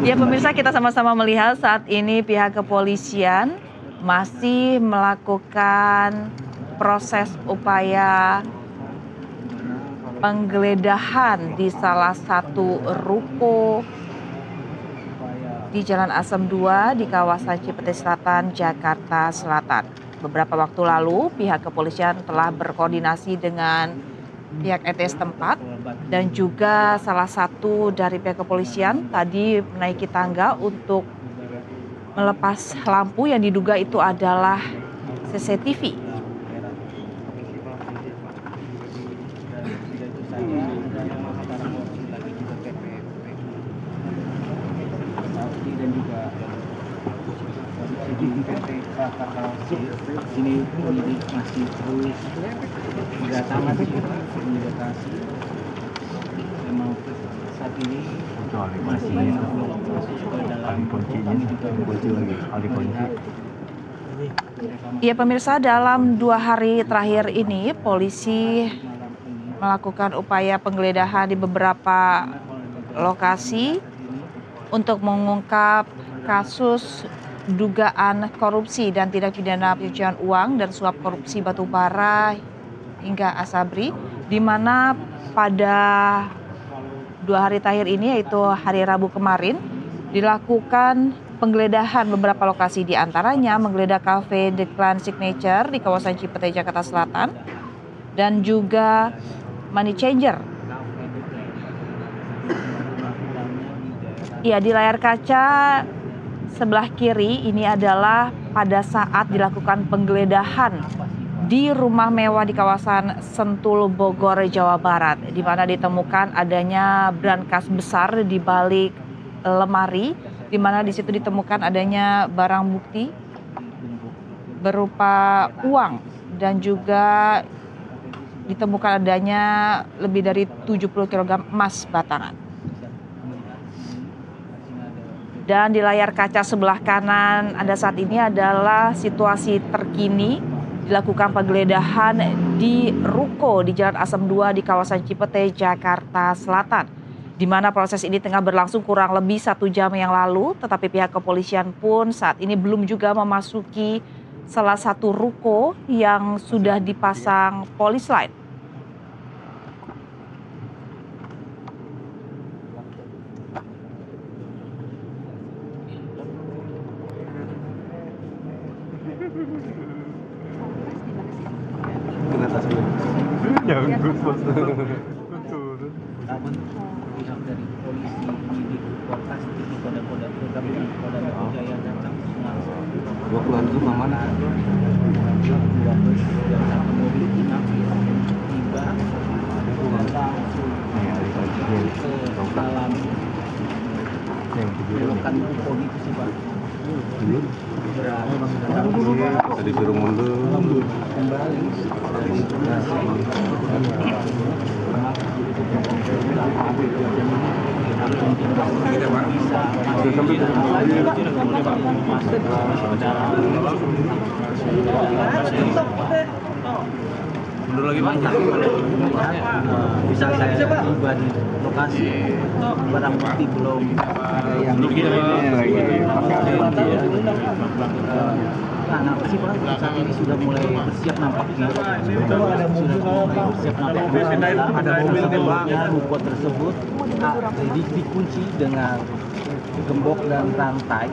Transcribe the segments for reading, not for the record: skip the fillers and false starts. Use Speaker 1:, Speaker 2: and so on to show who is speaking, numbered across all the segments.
Speaker 1: Ya pemirsa, kita sama-sama melihat saat ini pihak kepolisian masih melakukan proses upaya penggeledahan di salah satu ruko di Jalan Asem 2 di kawasan Cipete Selatan, Jakarta Selatan. Beberapa waktu lalu pihak kepolisian telah berkoordinasi dengan pihak ETS tempat dan juga salah satu dari pihak kepolisian tadi menaiki tangga untuk melepas lampu yang diduga itu adalah CCTV.
Speaker 2: Ini penyidik masih terus mendatangi lokasi. Memang saat ini masih ke dalam
Speaker 1: Ya pemirsa, dalam 2 hari terakhir ini polisi melakukan upaya penggeledahan di beberapa lokasi untuk mengungkap kasus dugaan korupsi dan tindak pidana pencucian uang dan suap korupsi batubara hingga Asabri, di mana pada 2 hari terakhir ini yaitu hari Rabu kemarin dilakukan penggeledahan beberapa lokasi, di antaranya menggeledah kafe The Clan Signature di kawasan Cipete, Jakarta Selatan dan juga Money Changer. Ya, di layar kaca sebelah kiri ini adalah pada saat dilakukan penggeledahan di rumah mewah di kawasan Sentul, Bogor, Jawa Barat, di mana ditemukan adanya brankas besar di balik lemari, di mana di situ ditemukan adanya barang bukti berupa uang dan juga ditemukan adanya lebih dari 70 kg emas batangan. Dan di layar kaca sebelah kanan Anda saat ini adalah situasi terkini dilakukan penggeledahan di ruko di Jalan Asem 2 di kawasan Cipete, Jakarta Selatan, di mana proses ini tengah berlangsung kurang lebih 1 jam yang lalu, tetapi pihak kepolisian pun saat ini belum juga memasuki salah satu ruko yang sudah dipasang polis lain.
Speaker 3: Nyangkut mas.
Speaker 2: Namun pihak dari polisi di Kota di Polda Metro Jaya datang
Speaker 3: Gua keluar itu mana?
Speaker 2: satu mobil tiba langsung ke dalam belokan ruko itu sih Pak.
Speaker 3: Tadi suruh mundur.
Speaker 2: Kembali
Speaker 3: Mundur lagi Mas.
Speaker 2: bisa saya tiba di lokasi, barang bukti belum ada yang
Speaker 3: lagi
Speaker 2: Nah, sih Pak, saat ini sudah mulai bersiap nampaknya. Sudah mulai bersiap nampaknya. Ada mobil tembaknya, ruko tersebut dikunci dengan gembok dan rantai.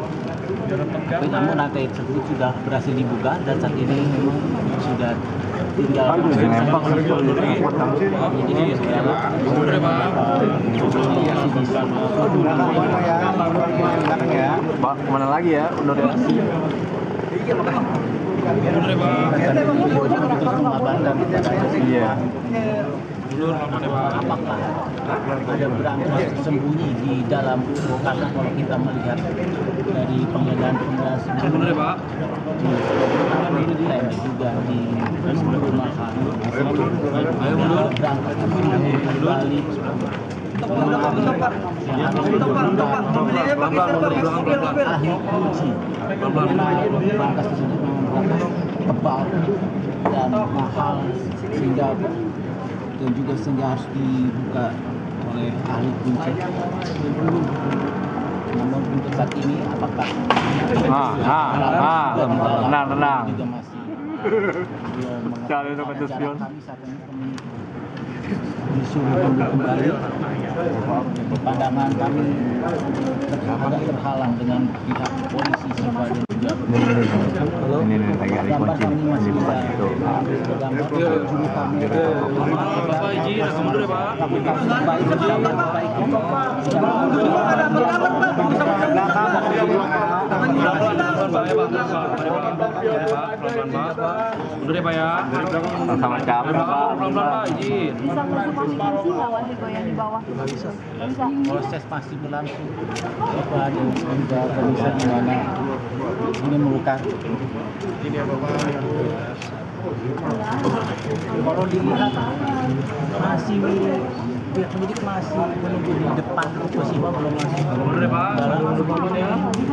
Speaker 2: Tapi namun rantai tersebut sudah berhasil dibuka dan saat ini memang sudah tinggal
Speaker 3: nembak Pak, kemana lagi ya? Udah Iya.
Speaker 2: Apakah ada berangkas tersembunyi di dalam ruko? Karena kalau kita melihat dari penggeledahan sebelumnya, Pak, lain juga di rumah berangkas tersembunyi kembali. Ahli kunci berangkas tersebut memang tebal dan mahal sehingga harus dibuka oleh ahli kunci. Namun untuk saat ini apakah
Speaker 3: tenang.
Speaker 2: juga masih
Speaker 3: Cari dapat
Speaker 2: cara
Speaker 3: tujuan.
Speaker 2: kami saat ini kami disuruh dulu kembali. Pandangan kami agak terhalang dengan pihak polisi Sipa dan juga
Speaker 3: Ini lagi ada
Speaker 2: gambar
Speaker 3: kunci
Speaker 2: kami masih
Speaker 3: di
Speaker 2: bisa
Speaker 3: depan itu.
Speaker 2: gambar juru kamera.
Speaker 4: Bapak izin, rasa mundur ya Pak.
Speaker 2: Kami baik bersahabat baik.
Speaker 4: Mundur ya Pak ya.
Speaker 3: Sama capek Pak.
Speaker 4: Pelan-pelan Pak, izin.
Speaker 5: Bisa konfirmasi nggak Wahyu yang di bawah? Bisa.
Speaker 2: Proses masih berlangsung. Apa ada juga bisa di mana ini melukai. Kalau dilihat masih pihak penyidik masih menunggu di depan ruko Sipa belum masuk.
Speaker 4: Mundur ya Pak.
Speaker 2: Dalam ya.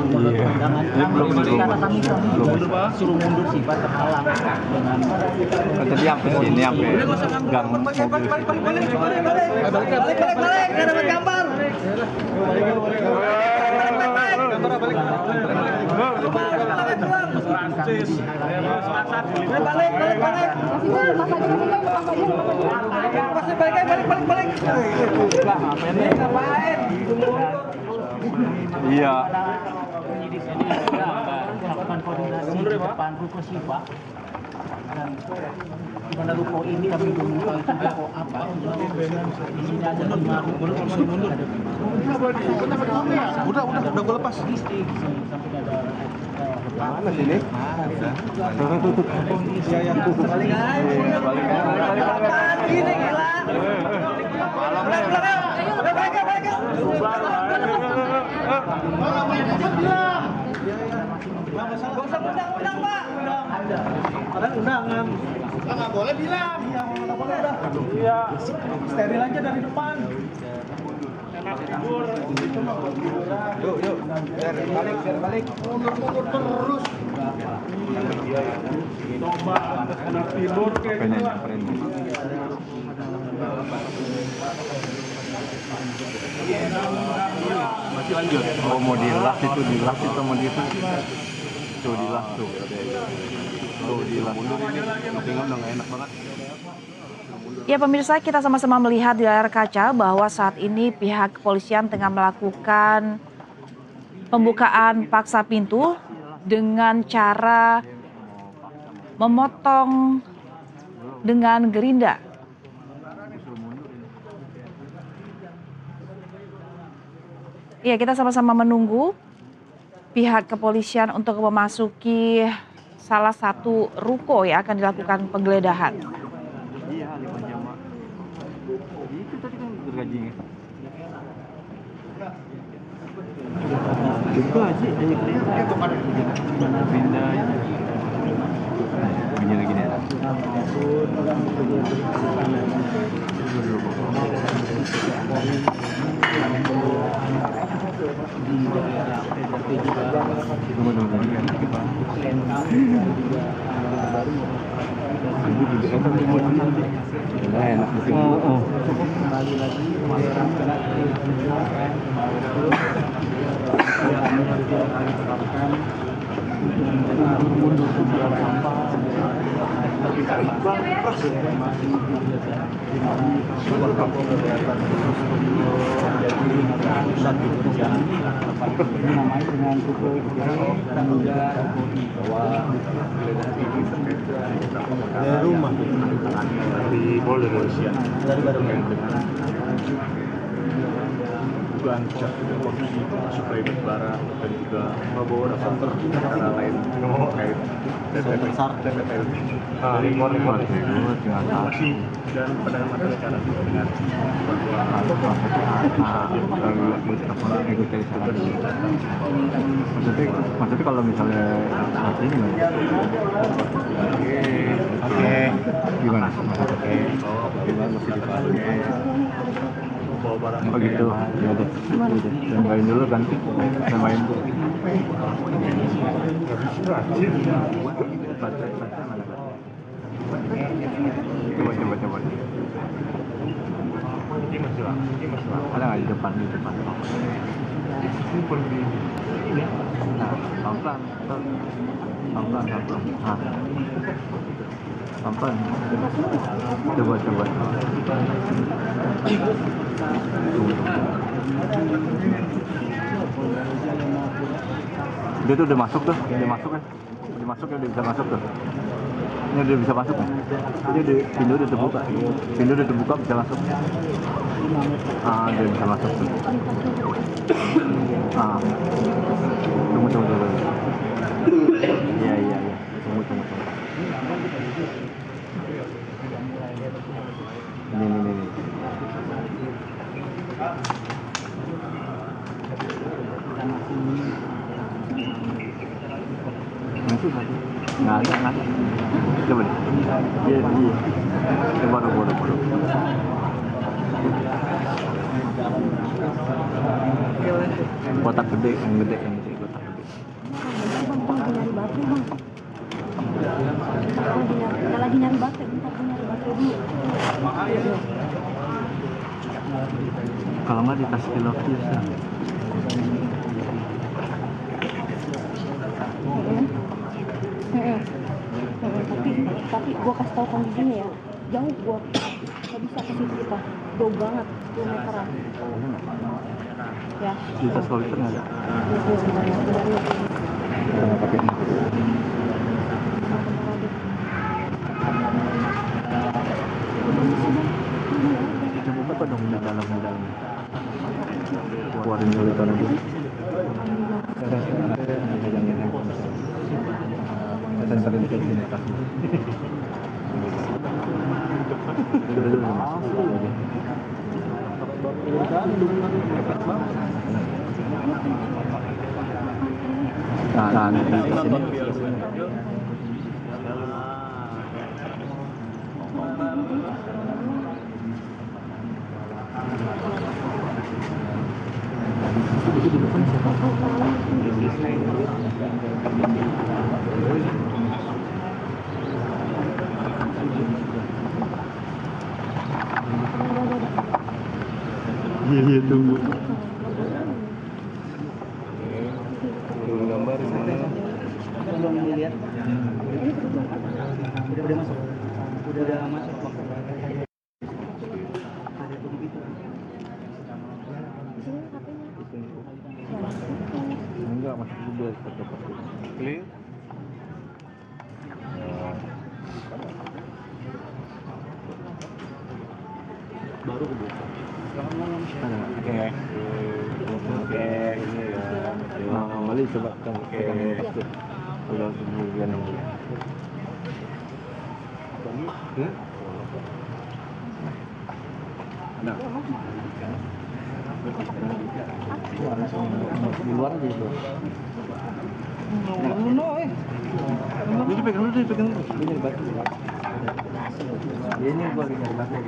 Speaker 2: Pandangan kami karena kami
Speaker 4: Mundur, Pak.
Speaker 2: suruh mundur Sipa terhalang dengan
Speaker 3: Tadi sampai sini sampai gang mobil. Iya.
Speaker 2: penyidik ini melakukan koordinasi di depan ruko Sipa. Dan di mana ruko ini kami belum tahu itu ruko apa. Di sini ada 5 ruko.
Speaker 3: Udah gue lepas.
Speaker 2: Listrik di sini sampai ada
Speaker 3: Mana sini? Tutup. Iya yang tutup. Balik. Gini gila.
Speaker 6: Gak usah undang-undang, Pak. Ada undangan. Nggak boleh bilang. Iya, nggak boleh udah. Iya. Steril aja dari depan. Yuk. Balik. Mundur terus. Coba anak tidur kayak
Speaker 3: Masih lanjut. Oh mau dilas itu mau itu. Tuh dilas tuh. Tuh dilas. Tinggal udah nggak enak banget.
Speaker 1: Ya pemirsa, kita sama-sama melihat di layar kaca bahwa saat ini pihak kepolisian tengah melakukan pembukaan paksa pintu dengan cara memotong dengan gerinda. Ya, kita sama-sama menunggu pihak kepolisian untuk memasuki salah satu ruko yang akan dilakukan penggeledahan.
Speaker 3: Iya, 5 jam. Itu tadi kan gergajinya. Itu aja pindah. Bunyi lagi nih. Enak di sini.
Speaker 2: kembali lagi mundur sampah namanya dengan kuku dan juga
Speaker 3: Dari rumah. Di Polda Indonesia.
Speaker 2: dari baru
Speaker 3: Dugaan korupsi suplai batubara dan juga beberapa perkara lain terkait
Speaker 2: besar
Speaker 3: dari masih dan pada mata negara dengan maksudnya kalau misalnya seperti ini oke gimana gimana masih dipakai oh gitu ya deh main dulu kan main dulu coba Ada nggak di depan? Nah, pelan-pelan. Pelan-pelan. Coba. Dia tuh udah masuk kan? Udah masuk ya, udah bisa masuk tuh. Ini udah bisa masuk nih. Pintu udah terbuka. Bisa masuk. Dia bisa masuk tuh. Tunggu. Iya. Tunggu. Ini. Masuk. Nggak ada. Coba deh. Iya. Coba. Kotak gede, yang gede. Kotak gede.
Speaker 5: Lagi nyari baterai, bentar gue nyari baterai dulu.
Speaker 3: Kalau nggak dikasih kilovis ya.
Speaker 5: Tapi gue kasih tau kondisinya ya, jauh gue nggak bisa ke situ kita, jauh banget 2 meteran. Ya.
Speaker 3: Di tas komputer nggak ada. Pakai ini. Kita buka apa dong di dalam. Keluarin dulu tanah dulu. Sensor di sini kasih. Nah, di sini. Itu di depan siapa? Iya, tunggu. Gambar mana?
Speaker 2: Belum dilihat. Udah masuk.
Speaker 3: Enggak, masih juga tetap clear. Baru kebuka. Oke. Ini ya. Kembali coba pegang itu. Kalau kemudian ada. Di luar aja itu. Ini pegang dulu. Ini batu. Ini gua lagi nyari batu.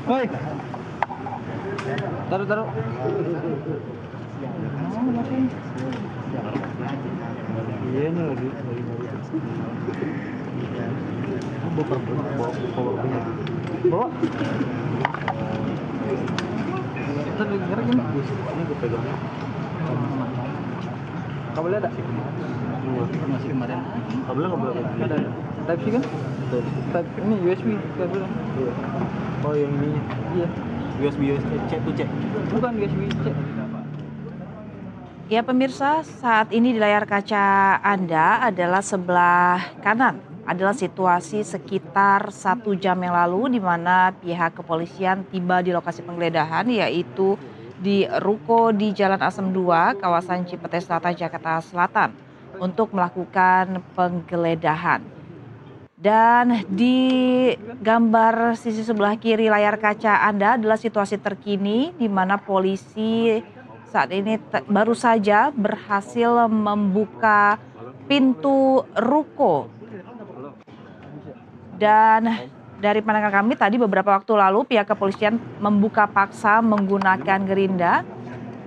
Speaker 3: Hoi. Taruh. Iya nih lagi bawa. Ntar gerak ini bagus. Ini gue pegang. Kabelnya ada? Masih kemarin. Kabelnya ada. Type C kan? Type ini USB kabelnya. Oh yang ini? Iya. USB C to C. Bukan USB C.
Speaker 1: Ya pemirsa, saat ini di layar kaca Anda adalah sebelah kanan adalah situasi sekitar 1 jam yang lalu di mana pihak kepolisian tiba di lokasi penggeledahan yaitu di ruko di Jalan Asem 2, kawasan Cipete Selatan, Jakarta Selatan untuk melakukan penggeledahan. Dan di gambar sisi sebelah kiri layar kaca Anda adalah situasi terkini di mana polisi saat ini baru saja berhasil membuka pintu ruko. Dan dari pandangan kami tadi beberapa waktu lalu pihak kepolisian membuka paksa menggunakan gerinda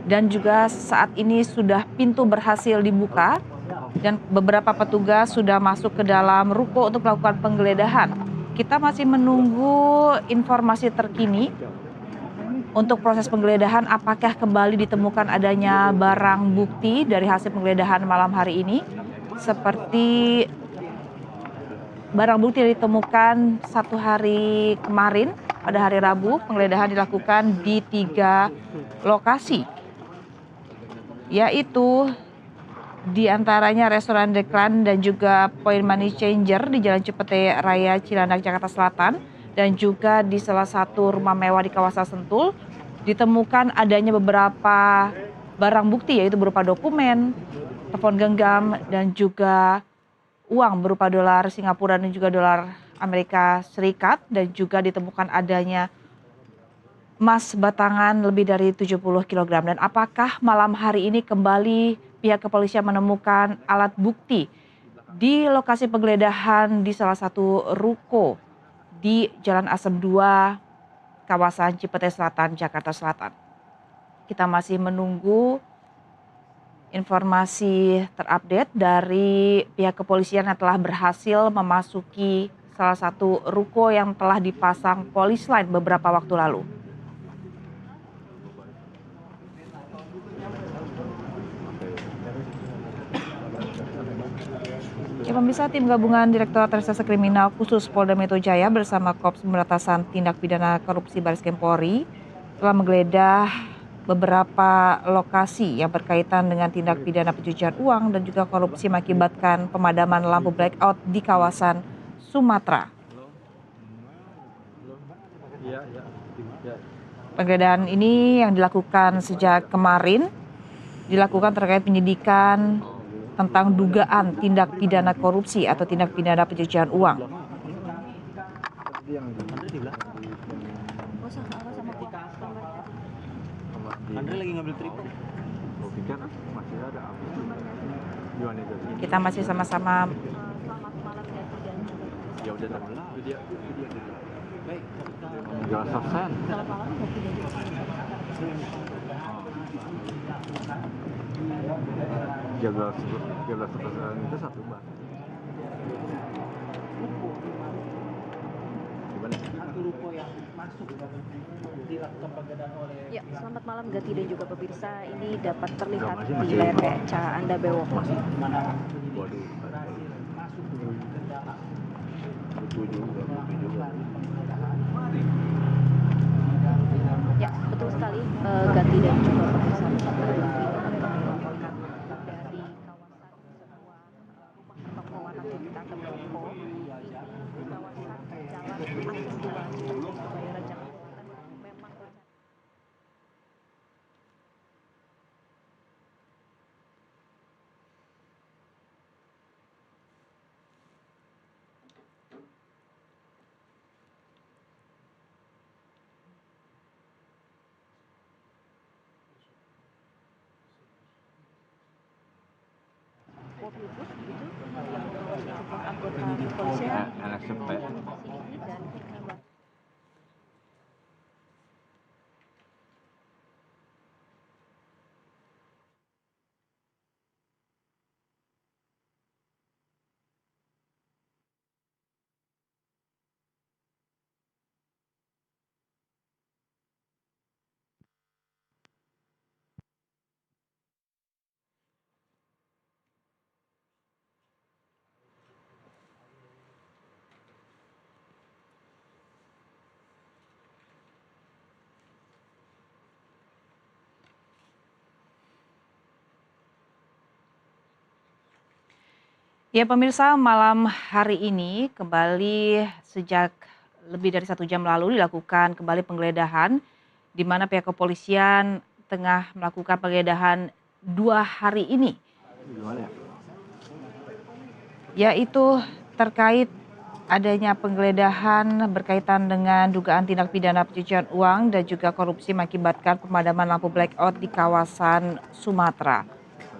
Speaker 1: dan juga saat ini sudah pintu berhasil dibuka dan beberapa petugas sudah masuk ke dalam ruko untuk melakukan penggeledahan. Kita masih menunggu informasi terkini untuk proses penggeledahan apakah kembali ditemukan adanya barang bukti dari hasil penggeledahan malam hari ini. Seperti barang bukti yang ditemukan 1 hari kemarin pada hari Rabu, penggeledahan dilakukan di 3 lokasi, yaitu di antaranya restoran Deklan dan juga Point Money Changer di Jalan Cipete Raya Cilandak, Jakarta Selatan, dan juga di salah satu rumah mewah di kawasan Sentul ditemukan adanya beberapa barang bukti yaitu berupa dokumen, telepon genggam dan juga uang berupa dolar Singapura dan juga dolar Amerika Serikat, dan juga ditemukan adanya emas batangan lebih dari 70 kg. Dan apakah malam hari ini kembali pihak kepolisian menemukan alat bukti di lokasi penggeledahan di salah satu ruko di Jalan Asem 2, kawasan Cipete Selatan, Jakarta Selatan. Kita masih menunggu informasi terupdate dari pihak kepolisian yang telah berhasil memasuki salah satu ruko yang telah dipasang polis lain beberapa waktu lalu. Ya pemirsa, tim gabungan Direktorat Reserse Kriminal Khusus Polda Metro Jaya bersama Korps Pemberantasan Tindak Pidana Korupsi Bareskrim Polri telah menggeledah beberapa lokasi yang berkaitan dengan tindak pidana pencucian uang dan juga korupsi mengakibatkan pemadaman lampu blackout di kawasan Sumatera. Penggeledahan ini yang dilakukan sejak kemarin dilakukan terkait penyidikan tentang dugaan tindak pidana korupsi atau tindak pidana pencucian uang.
Speaker 2: Andre lagi ngambil tripod.
Speaker 1: Kita masih sama-sama
Speaker 3: Ya udah terbelah.
Speaker 2: Baik.
Speaker 3: Jangan subsen. Jaga persen itu 1 bar. Gimana?
Speaker 2: Satu ruko yang masuk dilakukan penggeledahan oleh.
Speaker 5: Ya, selamat malam Gati dan juga pemirsa. Ini dapat terlihat di layar kaca Anda bewok.
Speaker 3: Waduh.
Speaker 2: Masuk ke dalam.
Speaker 3: Betul juga.
Speaker 5: Ya, betul sekali Gati dan juga pemirsa. Dari kawasan sebuah rumah pertokoan atau kita toko di kawasan Jalan Asem 2, Surabaya, Jakarta Selatan memang mobil bus begitu yang membawa sejumlah anggota kepolisian
Speaker 3: LSMP.
Speaker 5: di lokasi ini dan
Speaker 1: Ya pemirsa, malam hari ini kembali sejak lebih dari 1 jam lalu dilakukan kembali penggeledahan di mana pihak kepolisian tengah melakukan penggeledahan 2 hari ini,
Speaker 3: Gimana ya?
Speaker 1: yaitu terkait adanya penggeledahan berkaitan dengan dugaan tindak pidana pencucian uang dan juga korupsi mengakibatkan pemadaman lampu blackout di kawasan Sumatera.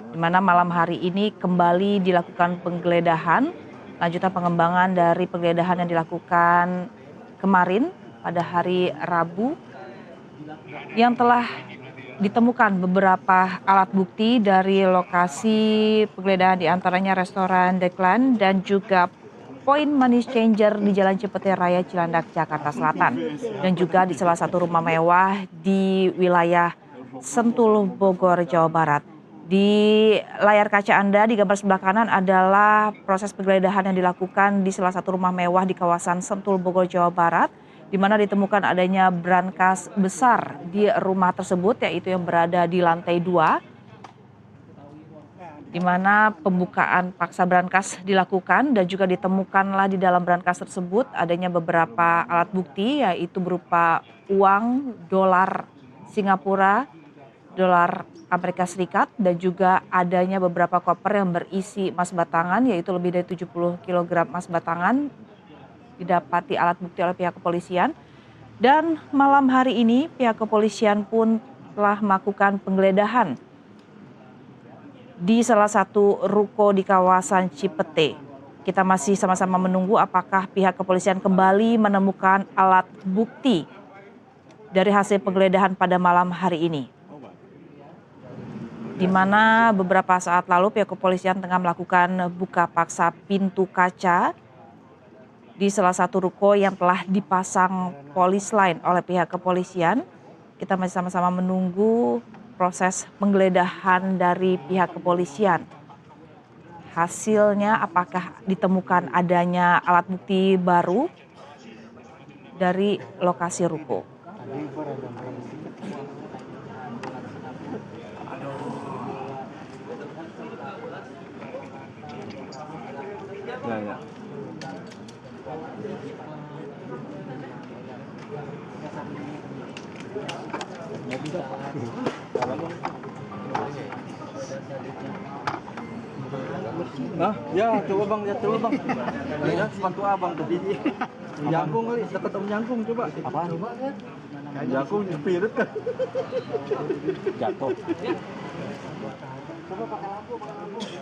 Speaker 1: Di mana malam hari ini kembali dilakukan penggeledahan, lanjutan pengembangan dari penggeledahan yang dilakukan kemarin pada hari Rabu, yang telah ditemukan beberapa alat bukti dari lokasi penggeledahan, diantaranya restoran Deklan dan juga poin money changer di Jalan Cipete Raya Cilandak, Jakarta Selatan, dan juga di salah satu rumah mewah di wilayah Sentul, Bogor, Jawa Barat. Di layar kaca Anda di gambar sebelah kanan adalah proses penggeledahan yang dilakukan di salah satu rumah mewah di kawasan Sentul, Bogor, Jawa Barat, di mana ditemukan adanya brankas besar di rumah tersebut, yaitu yang berada di lantai 2, di mana pembukaan paksa brankas dilakukan dan juga ditemukanlah di dalam brankas tersebut adanya beberapa alat bukti, yaitu berupa uang dolar Singapura, dolar Amerika Serikat, dan juga adanya beberapa koper yang berisi emas batangan, yaitu lebih dari 70 kg emas batangan didapati alat bukti oleh pihak kepolisian. Dan malam hari ini pihak kepolisian pun telah melakukan penggeledahan di salah satu ruko di kawasan Cipete. Kita masih sama-sama menunggu apakah pihak kepolisian kembali menemukan alat bukti dari hasil penggeledahan pada malam hari ini, di mana beberapa saat lalu pihak kepolisian tengah melakukan buka paksa pintu kaca di salah satu ruko yang telah dipasang polis lain oleh pihak kepolisian. Kita masih sama-sama menunggu proses penggeledahan dari pihak kepolisian. Hasilnya apakah ditemukan adanya alat bukti baru dari lokasi ruko.
Speaker 3: Ya. Nah, ya coba bang, lihat coba bang. Ya, sepatu abang tuh. Jangkung kali, dekat om jangkung coba. Apa? Jangkung spirit kan? Jatuh. Coba pakai lampu.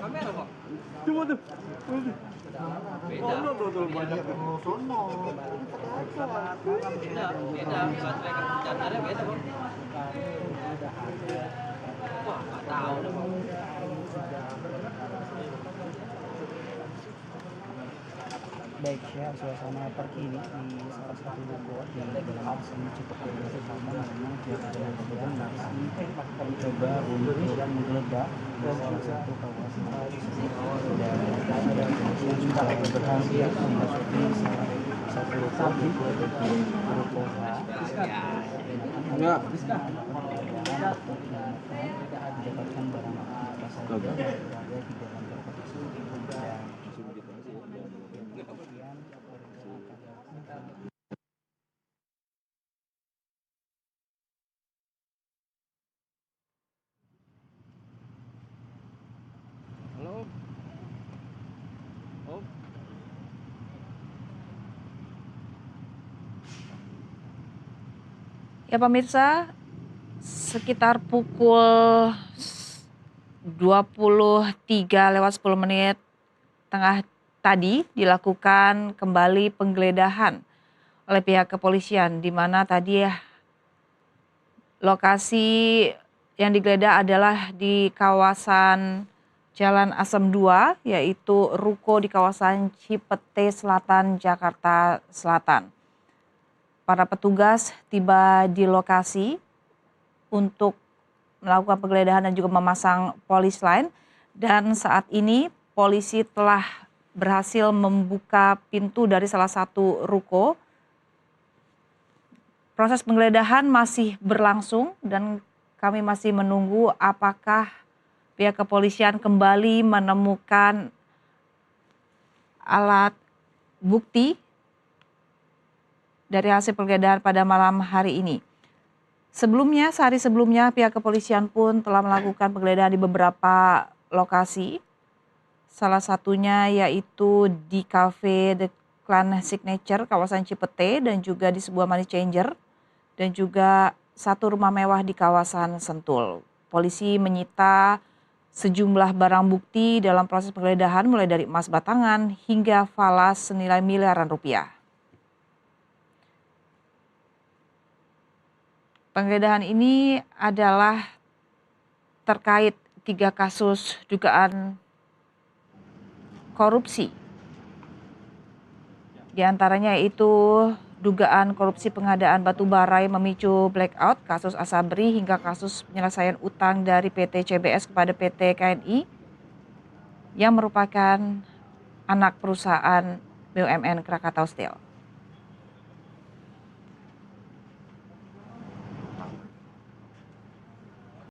Speaker 3: Kamera bang. Coba tuh. Beda. Tuh banyak. Beda. Baterai chargernya beda bang. Wah, nggak tahu deh bang.
Speaker 2: Baik ya, suasana terkini di salah satu ruko di dalam seni Cipete sama memang pihak kepolisian masih mencoba untuk menggeledah ke salah satu kawasan dan ada kepolisian sudah berhasil memasuki salah satu ruko di ruko H.
Speaker 3: Enggak.
Speaker 2: Mendapatkan barang apa saja yang berada di dalam ruko tersebut dan
Speaker 3: Halo. Oh.
Speaker 1: Ya pemirsa, sekitar pukul 23:10 tengah tadi dilakukan kembali penggeledahan oleh pihak kepolisian, di mana tadi lokasi yang digeledah adalah di kawasan Jalan Asem 2, yaitu ruko di kawasan Cipete Selatan, Jakarta Selatan. Para petugas tiba di lokasi untuk melakukan penggeledahan dan juga memasang polis lain, dan saat ini polisi telah berhasil membuka pintu dari salah satu ruko. Proses penggeledahan masih berlangsung dan kami masih menunggu apakah pihak kepolisian kembali menemukan alat bukti dari hasil penggeledahan pada malam hari ini. Sebelumnya, sehari sebelumnya pihak kepolisian pun telah melakukan penggeledahan di beberapa lokasi. Salah satunya yaitu di Cafe The Clan Signature kawasan Cipete dan juga di sebuah money changer dan juga satu rumah mewah di kawasan Sentul. Polisi menyita sejumlah barang bukti dalam proses penggeledahan mulai dari emas batangan hingga falas senilai miliaran rupiah. Penggeledahan ini adalah terkait 3 kasus dugaan korupsi. Di antaranya yaitu dugaan korupsi pengadaan batu bara yang memicu blackout, kasus Asabri hingga kasus penyelesaian utang dari PT CBS kepada PT KNI yang merupakan anak perusahaan BUMN Krakatau Steel.